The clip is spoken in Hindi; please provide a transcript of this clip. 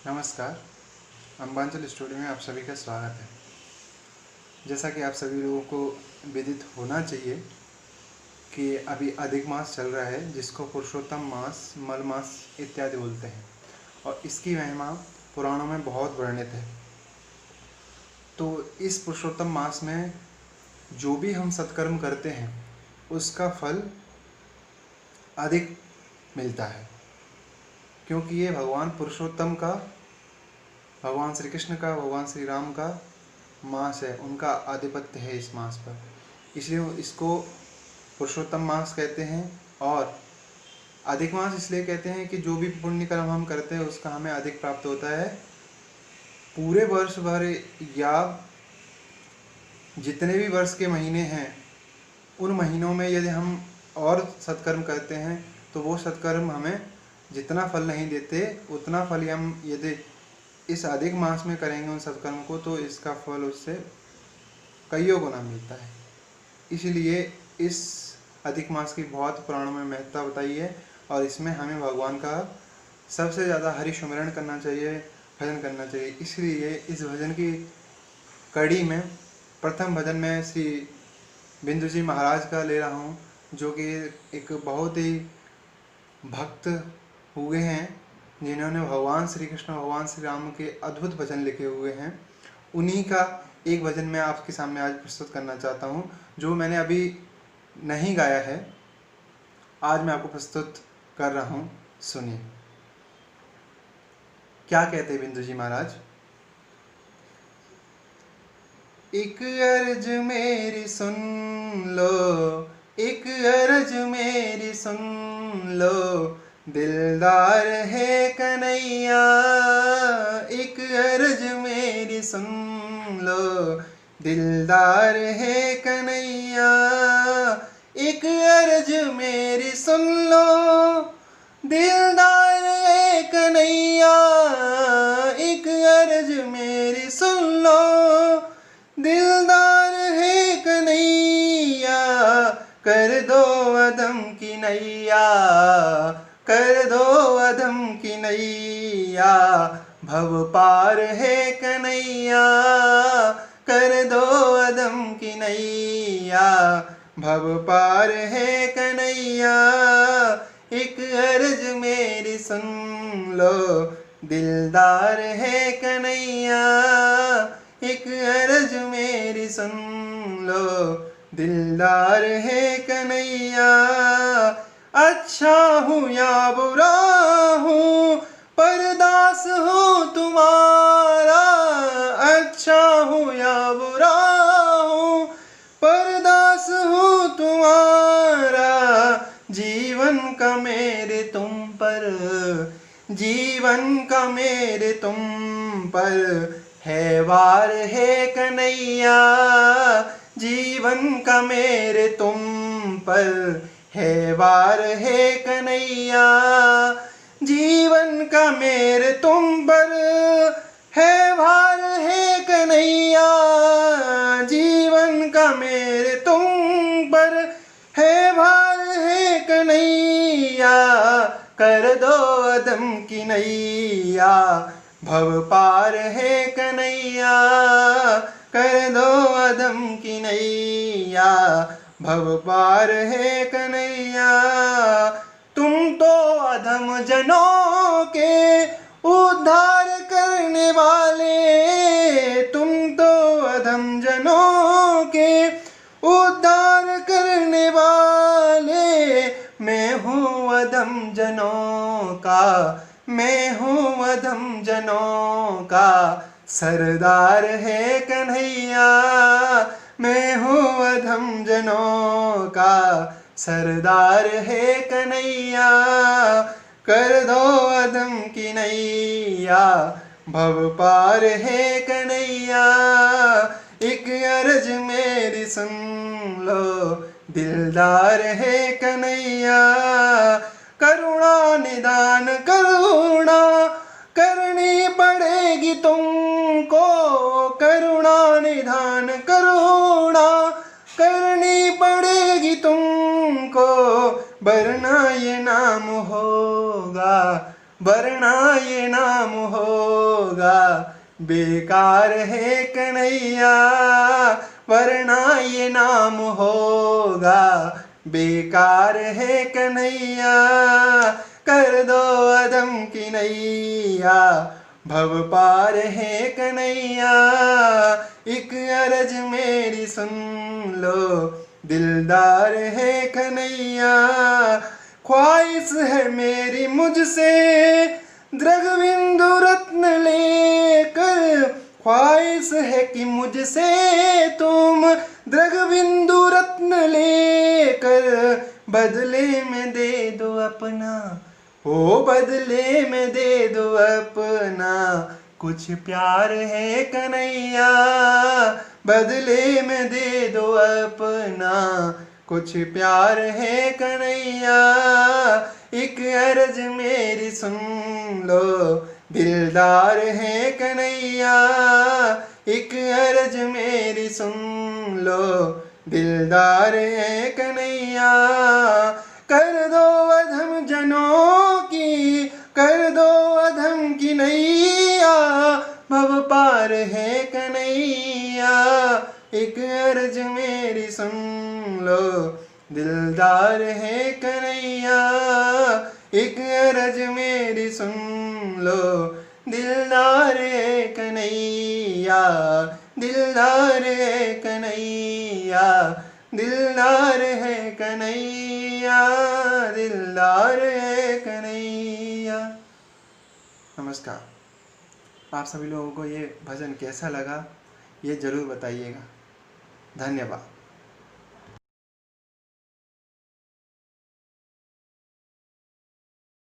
नमस्कार। अंबांचल स्टूडियो में आप सभी का स्वागत है। जैसा कि आप सभी लोगों को विदित होना चाहिए कि अभी अधिक मास चल रहा है, जिसको पुरुषोत्तम मास, मल मास इत्यादि बोलते हैं, और इसकी महिमा पुराणों में बहुत वर्णित है। तो इस पुरुषोत्तम मास में जो भी हम सत्कर्म करते हैं उसका फल अधिक मिलता है, क्योंकि ये भगवान पुरुषोत्तम का, भगवान श्री कृष्ण का, भगवान श्री राम का मास है, उनका आधिपत्य है इस मास पर, इसलिए इसको पुरुषोत्तम मास कहते हैं। और अधिक मास इसलिए कहते हैं कि जो भी पुण्य कर्म हम करते हैं उसका हमें अधिक प्राप्त होता है। पूरे वर्ष भर या जितने भी वर्ष के महीने हैं उन महीनों में यदि हम और सत्कर्म करते हैं तो वो सत्कर्म हमें जितना फल नहीं देते, उतना फल हम यदि इस अधिक मास में करेंगे उन सत्कर्म को, तो इसका फल उससे कईयों गुना मिलता है। इसलिए इस अधिक मास की बहुत पुराणों में महत्ता बताई है, और इसमें हमें भगवान का सबसे ज़्यादा हरि सुमिरन करना चाहिए, भजन करना चाहिए। इसलिए इस भजन की कड़ी में प्रथम भजन में श्री बिंदु जी महाराज का ले रहा हूँ, जो कि एक बहुत ही भक्त हुए हैं, जिन्होंने भगवान श्री कृष्ण, भगवान श्री राम के अद्भुत भजन लिखे हुए हैं। उन्हीं का एक भजन मैं आपके सामने आज प्रस्तुत करना चाहता हूँ, जो मैंने अभी नहीं गाया है, आज मैं आपको प्रस्तुत कर रहा हूँ। सुनिए क्या कहते हैं बिंदु जी महाराज। एक अर्ज मेरी सुन लो, एक अर्ज मेरी सुन लो, दिलदार है कन्हैया। एक अर्ज मेरी सुन लो, दिलदार है कन्हैया। एक अर्ज मेरी सुन लो, दिलदार है कन्हैया। एक अर्ज मेरी सुन लो, दिलदार है कन्हैया। कर दो अदम की नैया, कर दो अदम की नैया। भव पार है कन्हैया, कर दो अदम की नैया। भव पार है कन्हैया। एक अर्ज मेरी सुन लो, दिलदार है कन्हैया। एक अर्ज मेरी सुन लो, दिलदार है कन्हैया। अच्छा हूँ या बुरा हूँ, परदास हूँ तुम्हारा। अच्छा हूँ या बुरा हूँ, परदास हूँ तुम्हारा। जीवन का मेरे तुम पर, जीवन का मेरे तुम पर है वार है कन्हैया। जीवन का मेरे तुम पर है वार है कन्हैया। जीवन का मेरे तुम पर है वार है कन्हैया। जीवन का मेरे तुम पर है वार है कन्हैया। कर दो अदम की नैया, भव पार है कन्हैया। कर दो अदम की नैया, भव पार है कन्हैया। तुम तो अधम जनों के उद्धार करने वाले, तुम तो अधम जनों के उद्धार करने वाले। मैं हूँ अधम जनों का, मैं हूँ अधम जनों का सरदार है कन्हैया। मैं हूँ अधम जनों का सरदार है कन्हैया। कर दो अधम की नैया, भव पार है कन्हैया। एक अर्ज मेरी सुन लो, दिलदार है कन्हैया। करुणा निदान करुणा करनी पड़ेगी तुमको। करुणा निधान करुणा करनी पड़ेगी तुमको, वरना ये नाम होगा, वरना ये नाम होगा बेकार है कन्हैया, वरना ये नाम होगा बेकार है कन्हैया। कर दो अदम की नैया, भव पार है कन्हैया। एक अर्ज मेरी सुन लो, दिलदार है कन्हैया। ख्वाहिश है मेरी मुझसे द्रगबिंदु रत्न लेकर, ख्वाहिश है कि मुझसे तुम द्रगबिंदु रत्न लेकर बदले में दे दो अपना, ओ बदले में दे दो अपना कुछ प्यार है कन्हैया। बदले में दे दो अपना कुछ प्यार है कन्हैया। एक अर्ज मेरी सुन लो, दिलदार है कन्हैया। एक अर्ज मेरी सुन लो, दिलदार है कन्हैया। कर दो अधम जनों की, कर दो अधम की नैया, भव पार है कन्हैया। एक अर्ज मेरी सुन लो, दिलदार है कन्हैया। एक अर्ज मेरी सुन लो, दिलदार है कन्हैया। दिलदार है कन्हैया, दिलदार है कन्हैया, दिलदार है कन्हैया। नमस्कार। आप सभी लोगों को ये भजन कैसा लगा ये ज़रूर बताइएगा। धन्यवाद।